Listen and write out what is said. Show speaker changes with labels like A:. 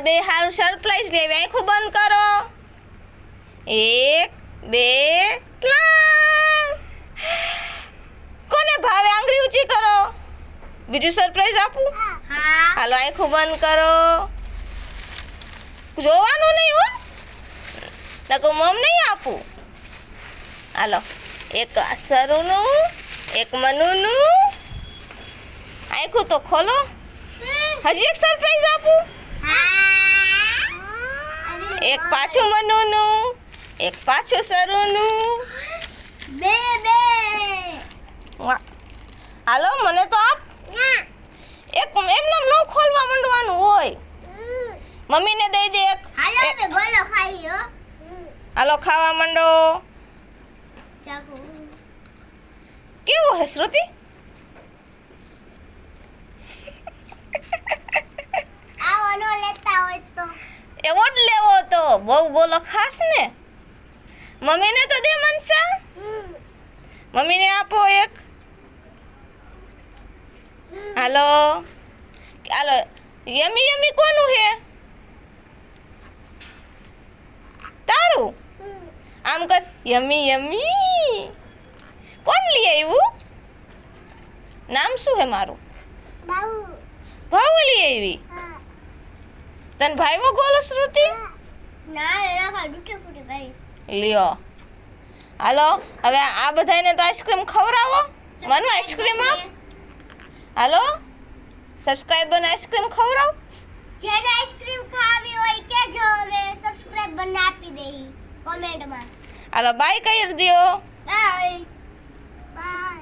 A: બે હારું સરપ્રાઈઝ લેવી. આંખો બંધ કરો. 1 2 3. કોને ભાવે આંગળી ઊંચી કરો. બીજું સરપ્રાઈઝ આપું. હાલો આંખો બંધ કરો. જોવાનું નહીં હો, નકો મમ નહીં આપું. હાલો એક સરુનું, એક મનુનું. આંખો તો ખોલો. હજી એક સરપ્રાઈઝ આપું. એક પાછું મનુનું, એક પાછું સરુનું. હાલો મને તો આપ. એક એમને ન ખોલવા માંડવાનું હોય. મમ્મીને દઈ દે એક. હાલો ખાવા માંડો. કેવું હે શ્રુતિ? એવો જ લેવો તો. બહુ બોલો ખાસ ને. મમ્મીને તો દે મનસા. મમ્મીને આપો એક. હાલો હાલો યમી યમી કોનું હે? તારું. આમ કર યમી યમી. કોણ લઈ આવ્યું? નામ શું હે મારું? ભાવ લઈ આવી. તને ભાઈવો ગોલો શ્રુતિ? લ્યો હાલો હવે આ બધાને તો આઈસ્ક્રીમ ખવડાવો. મનુ આઈસ્ક્રીમ આપ. હાલો સબસ્ક્રાઇબરને આઈસ્ક્રીમ ખવડાવ.
B: જેને આઈસ્ક્રીમ ખાવી હોય કે જો હવે સબસ્ક્રાઇબરને આપી દેઈ કોમેન્ટમાં.
A: હાલો બાય કહી દો.
B: Bye bye.